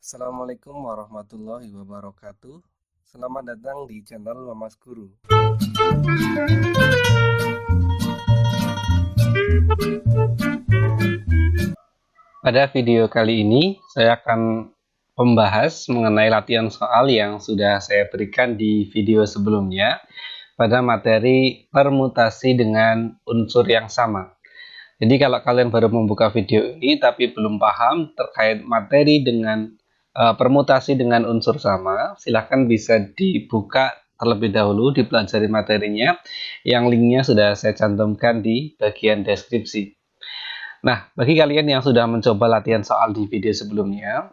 Assalamualaikum warahmatullahi wabarakatuh. Selamat datang di channel Mamas Guru. Pada video kali ini, saya akan membahas mengenai latihan soal yang sudah saya berikan di video sebelumnya pada materi permutasi dengan unsur yang sama. Jadi kalau kalian baru membuka video ini tapi belum paham terkait materi dengan permutasi dengan unsur sama, silahkan bisa dibuka terlebih dahulu, dipelajari materinya, yang linknya sudah saya cantumkan di bagian deskripsi. Nah, bagi kalian yang sudah mencoba latihan soal di video sebelumnya,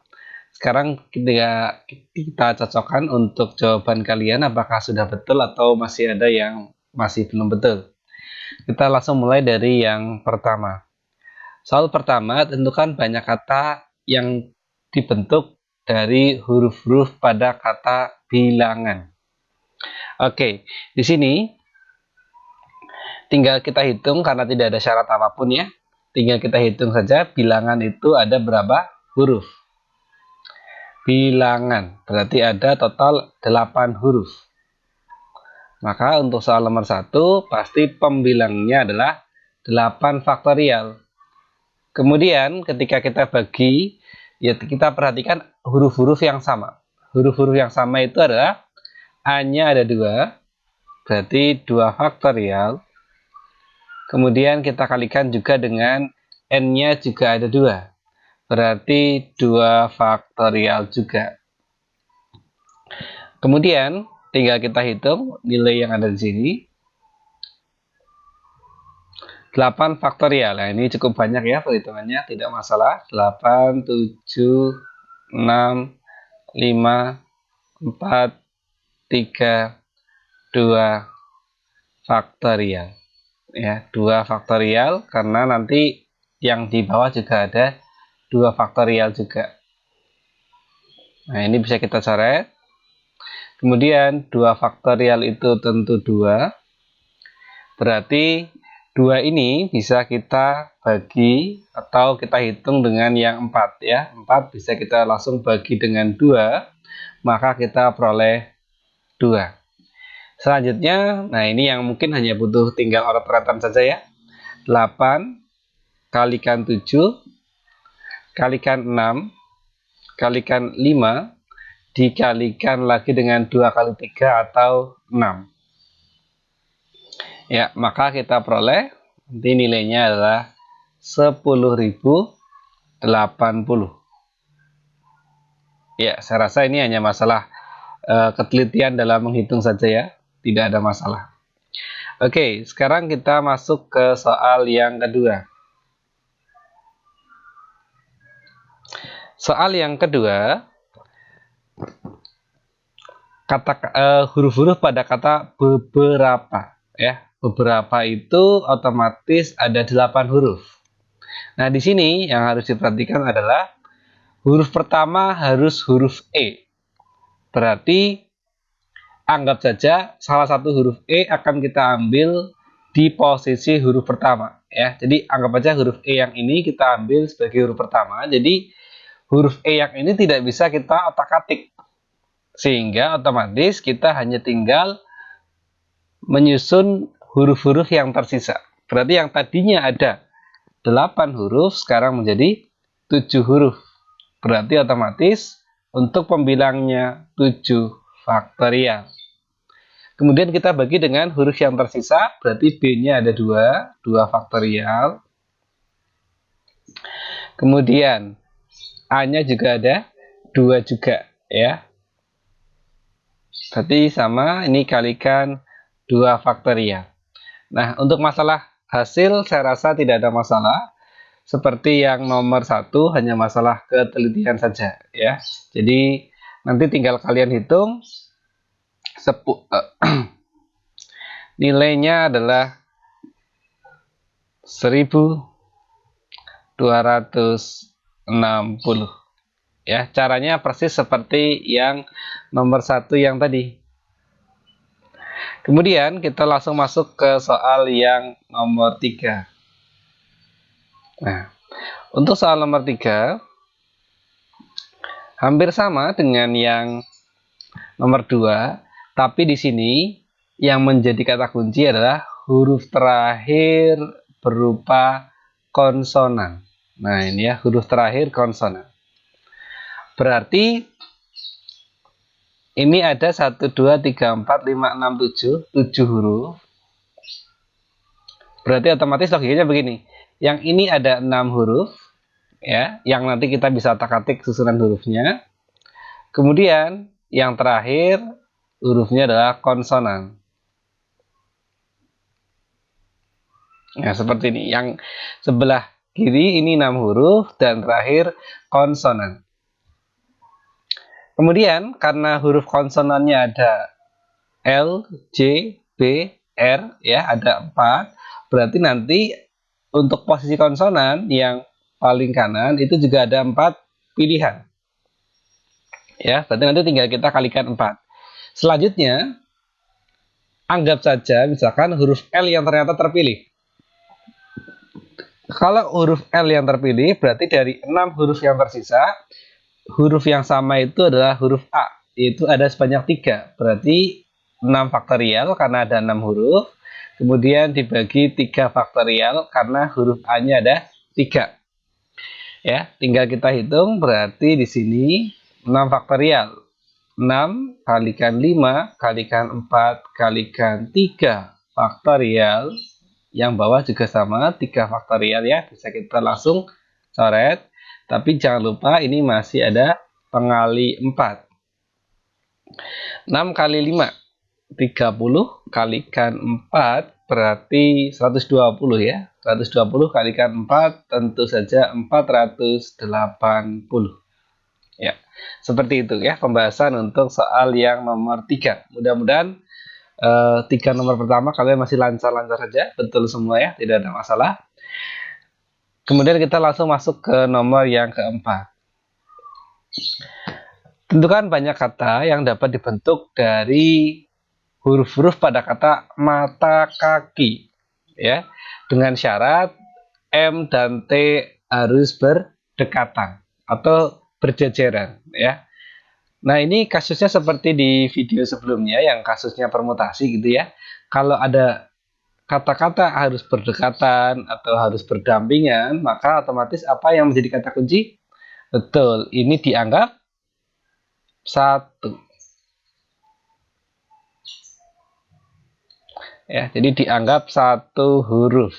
sekarang kita cocokkan untuk jawaban kalian apakah sudah betul atau masih ada yang masih belum betul. Kita langsung mulai dari yang pertama. Soal pertama, tentukan banyak kata yang dibentuk dari huruf-huruf pada kata bilangan. Oke, di sini tinggal kita hitung karena tidak ada syarat apapun ya. Tinggal kita hitung saja bilangan itu ada berapa huruf. Bilangan berarti ada total 8 huruf. Maka untuk soal nomor 1 pasti pembilangnya adalah 8 faktorial. Kemudian ketika kita bagi, ya kita perhatikan huruf-huruf yang sama. Huruf-huruf yang sama itu adalah A-nya ada 2, berarti 2 faktorial. Kemudian kita kalikan juga dengan N-nya juga ada 2, berarti 2 faktorial juga. Kemudian tinggal kita hitung nilai yang ada di sini. 8 faktorial. Nah, ini cukup banyak ya perhitungannya, tidak masalah. 8, 7, 6, 5, 4, 3, 2 faktorial. Ya, 2 faktorial karena nanti yang di bawah juga ada 2 faktorial juga. Nah, ini bisa kita coret. Kemudian 2 faktorial itu tentu 2. Berarti 2 ini bisa kita bagi atau kita hitung dengan yang 4 ya. 4 bisa kita langsung bagi dengan 2, maka kita peroleh 2. Selanjutnya, nah ini yang mungkin hanya butuh tinggal oret-oretan saja ya. 8 kalikan 7 kalikan 6 kalikan 5 dikalikan lagi dengan 2 kali 3 atau 6. Ya, maka kita peroleh nanti nilainya adalah 10.080. Ya, saya rasa ini hanya masalah ketelitian dalam menghitung saja ya, tidak ada masalah. Oke, sekarang kita masuk ke soal yang kedua. Soal yang kedua, huruf-huruf pada kata beberapa ya. Beberapa itu otomatis ada 8 huruf. Nah, di sini yang harus diperhatikan adalah huruf pertama harus huruf E. Berarti anggap saja salah satu huruf E akan kita ambil di posisi huruf pertama ya. Jadi anggap aja huruf E yang ini kita ambil sebagai huruf pertama. Jadi huruf E yang ini tidak bisa kita otak-atik. Sehingga otomatis kita hanya tinggal menyusun huruf-huruf yang tersisa. Berarti yang tadinya ada 8 huruf sekarang menjadi 7 huruf. Berarti otomatis untuk pembilangnya 7 faktorial. Kemudian kita bagi dengan huruf yang tersisa, berarti B-nya ada 2 faktorial. Kemudian A-nya juga ada 2 juga ya. Berarti sama, ini kalikan 2 faktorial. Nah, untuk masalah hasil saya rasa tidak ada masalah. Seperti yang nomor 1 hanya masalah ketelitian saja ya. Jadi nanti tinggal kalian hitung nilainya adalah 1260 ya. Caranya persis seperti yang nomor 1 yang tadi. Kemudian kita langsung masuk ke soal yang nomor 3. Nah, untuk soal nomor 3 Hampir sama dengan yang nomor 2, tapi di sini yang menjadi kata kunci adalah huruf terakhir berupa konsonan. Nah, ini ya, huruf terakhir konsonan. Berarti ini ada 1, 2, 3, 4, 5, 6, 7 huruf. Berarti otomatis logikanya begini. Yang ini ada 6 huruf, ya, yang nanti kita bisa otak-atik susunan hurufnya. Kemudian yang terakhir hurufnya adalah konsonan. Nah, seperti ini. Yang sebelah kiri ini 6 huruf dan terakhir konsonan. Kemudian karena huruf konsonannya ada L, J, B, R, ya, ada 4. Berarti nanti untuk posisi konsonan yang paling kanan itu juga ada 4 pilihan. Ya, berarti nanti tinggal kita kalikan 4. Selanjutnya, anggap saja misalkan huruf L yang ternyata terpilih. Kalau huruf L yang terpilih, berarti dari 6 huruf yang tersisa, huruf yang sama itu adalah huruf A, yaitu ada sebanyak 3. Berarti 6 faktorial karena ada 6 huruf, kemudian dibagi 3 faktorial karena huruf A-nya ada 3. Ya, tinggal kita hitung, berarti di sini 6 faktorial. 6 kalikan 5 kalikan 4 kalikan 3 faktorial. Yang bawah juga sama, 3 faktorial ya. Bisa kita langsung coret. Tapi jangan lupa ini masih ada pengali 4. 6 kali 5, 30 kalikan 4 berarti 120 ya. 120 kalikan 4 tentu saja 480. Ya, seperti itu ya pembahasan untuk soal yang nomor 3. Mudah-mudahan 3 nomor pertama kalian masih lancar-lancar saja, betul semua ya, tidak ada masalah. Kemudian kita langsung masuk ke nomor yang keempat. Tentukan banyak kata yang dapat dibentuk dari huruf-huruf pada kata mata kaki, ya, dengan syarat M dan T harus berdekatan atau berjejeran, ya. Nah, ini kasusnya seperti di video sebelumnya yang kasusnya permutasi gitu ya. Kalau ada kata-kata harus berdekatan atau harus berdampingan, maka otomatis apa yang menjadi kata kunci? Betul, ini dianggap satu. Ya, jadi dianggap satu huruf.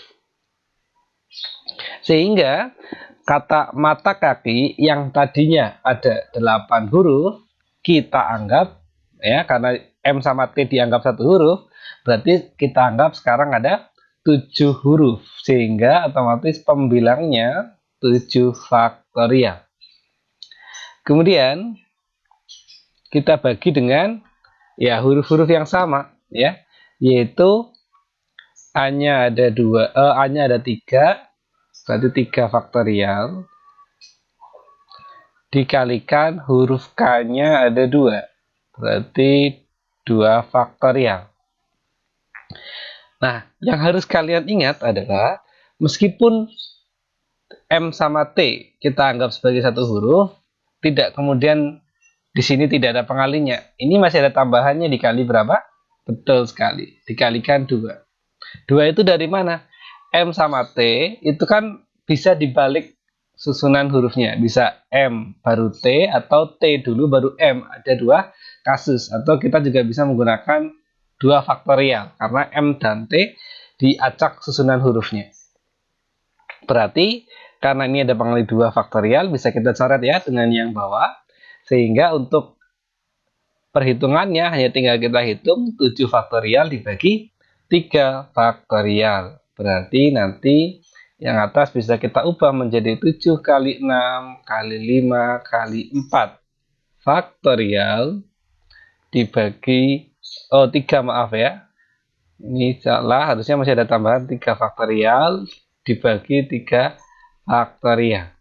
Sehingga kata mata kaki yang tadinya ada 8 huruf, kita anggap, ya, karena M sama T dianggap satu huruf, berarti kita anggap sekarang ada 7 huruf. Sehingga otomatis pembilangnya 7 faktorial. Kemudian kita bagi dengan ya huruf-huruf yang sama, ya, yaitu A-nya ada 2, A-nya ada 3, berarti 3 faktorial dikalikan huruf K-nya ada 2, berarti 2 faktorial. Nah, yang harus kalian ingat adalah meskipun M sama T kita anggap sebagai satu huruf, tidak kemudian di sini tidak ada pengalinya. Ini masih ada tambahannya, dikali berapa? Betul sekali, dikalikan 2. 2 itu dari mana? M sama T itu kan bisa dibalik susunan hurufnya. Bisa M baru T atau T dulu baru M. Ada 2 kasus. Atau kita juga bisa menggunakan 2 faktorial. Karena M dan T diacak susunan hurufnya. Berarti karena ini ada pengali 2 faktorial, bisa kita coret ya dengan yang bawah. Sehingga untuk perhitungannya hanya tinggal kita hitung 7 faktorial dibagi 3 faktorial. Berarti nanti yang atas bisa kita ubah menjadi 7 kali 6 kali 5 kali 4 faktorial dibagi 3 maaf ya. Ini salah, harusnya masih ada tambahan 3 faktorial dibagi 3 faktorial.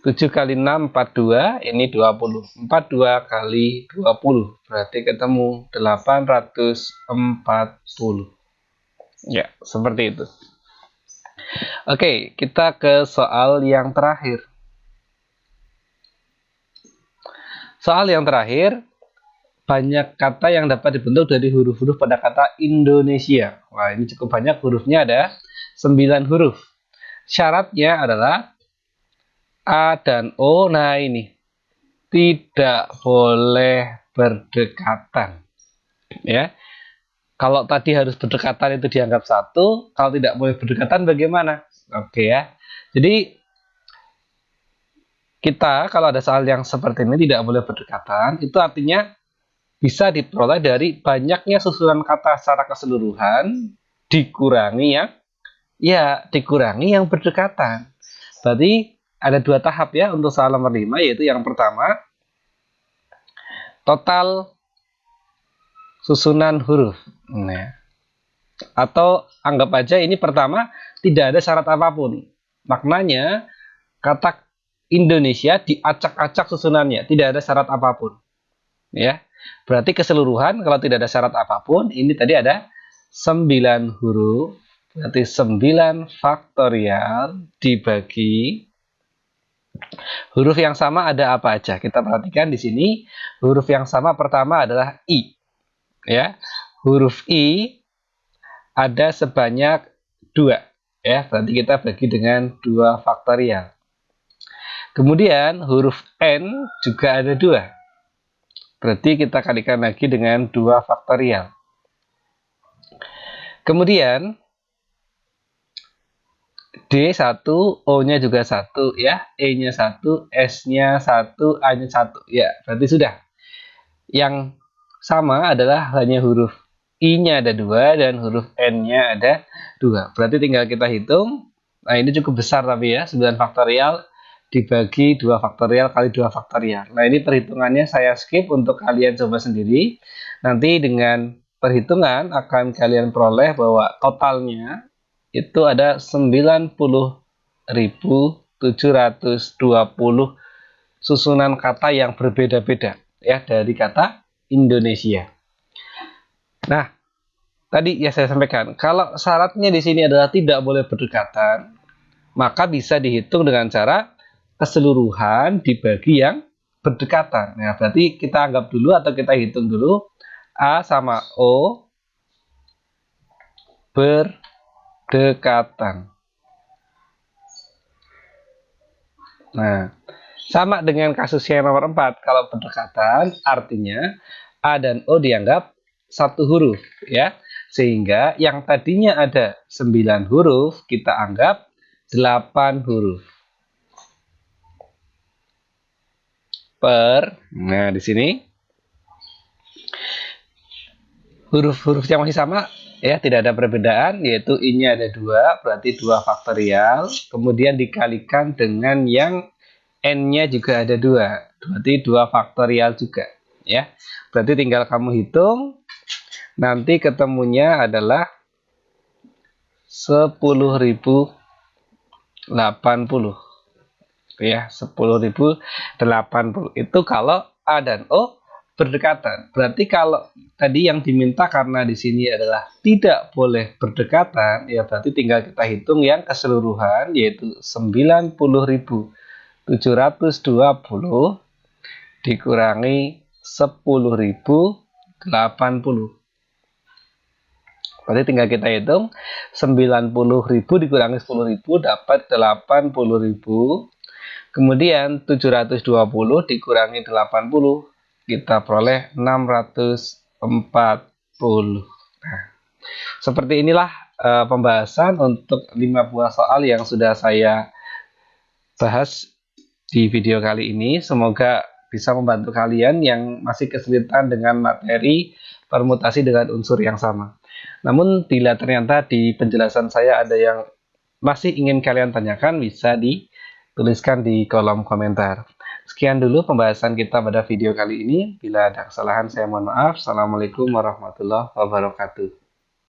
7 kali 6, 42, ini 20. 42 kali 20, berarti ketemu 840. Ya, seperti itu. Oke, kita ke soal yang terakhir. Soal yang terakhir, banyak kata yang dapat dibentuk dari huruf-huruf pada kata Indonesia. Wah, ini cukup banyak, hurufnya ada 9 huruf. Syaratnya adalah A dan O, nah ini, tidak boleh berdekatan. Ya, kalau tadi harus berdekatan itu dianggap satu, kalau tidak boleh berdekatan bagaimana? Oke ya. Jadi kita kalau ada soal yang seperti ini tidak boleh berdekatan, itu artinya bisa diperoleh dari banyaknya susunan kata secara keseluruhan dikurangi yang berdekatan. Berarti ada 2 tahap ya untuk soal nomor 5, yaitu yang pertama total susunan huruf. Nah, atau anggap aja ini pertama tidak ada syarat apapun. Maknanya kata Indonesia diacak-acak susunannya, tidak ada syarat apapun. Ya. Berarti keseluruhan kalau tidak ada syarat apapun, ini tadi ada 9 huruf, berarti 9 faktorial dibagi huruf yang sama ada apa aja. Kita perhatikan di sini huruf yang sama pertama adalah I. Ya. Huruf I ada sebanyak 2. Ya, berarti kita bagi dengan 2 faktorial. Kemudian huruf N juga ada 2. Berarti kita kalikan lagi dengan 2 faktorial. Kemudian D1, O-nya juga 1 ya, E-nya 1, S-nya 1, A-nya 1. Ya, berarti sudah. Yang sama adalah hanya huruf I-nya ada 2 dan huruf N-nya ada 2. Berarti tinggal kita hitung. Nah, ini cukup besar tapi ya, 9 faktorial dibagi 2 faktorial kali 2 faktorial. Nah, ini perhitungannya saya skip untuk kalian coba sendiri. Nanti dengan perhitungan akan kalian peroleh bahwa totalnya itu ada 90.720 susunan kata yang berbeda-beda ya dari kata Indonesia. Nah, tadi ya saya sampaikan, kalau syaratnya di sini adalah tidak boleh berdekatan, maka bisa dihitung dengan cara keseluruhan dibagi yang berdekatan. Nah, berarti kita anggap dulu atau kita hitung dulu A sama O berdekatan. Nah, sama dengan kasus yang nomor 4. Kalau berdekatan artinya A dan O dianggap satu huruf ya. Sehingga yang tadinya ada 9 huruf kita anggap 8 huruf. Nah di sini huruf-huruf yang masih sama ya, tidak ada perbedaan, yaitu I-nya ada 2, berarti 2 faktorial, kemudian dikalikan dengan yang N-nya juga ada 2, berarti 2 faktorial juga ya. Berarti tinggal kamu hitung, nanti ketemunya adalah 10.080 ya, 10.080 itu kalau A dan O berdekatan. Berarti kalau tadi yang diminta karena di sini adalah tidak boleh berdekatan, ya berarti tinggal kita hitung yang keseluruhan yaitu 90.720 dikurangi 10.080. Berarti tinggal kita hitung 90.000 dikurangi 10.000 dapat 80.000. Kemudian 720 dikurangi 80 kita peroleh 640. Nah, seperti inilah pembahasan untuk 5 buah soal yang sudah saya bahas di video kali ini. Semoga bisa membantu kalian yang masih kesulitan dengan materi permutasi dengan unsur yang sama. Namun bila ternyata di penjelasan saya ada yang masih ingin kalian tanyakan, bisa dituliskan di kolom komentar. Sekian dulu pembahasan kita pada video kali ini. Bila ada kesalahan saya mohon maaf. Assalamualaikum warahmatullahi wabarakatuh.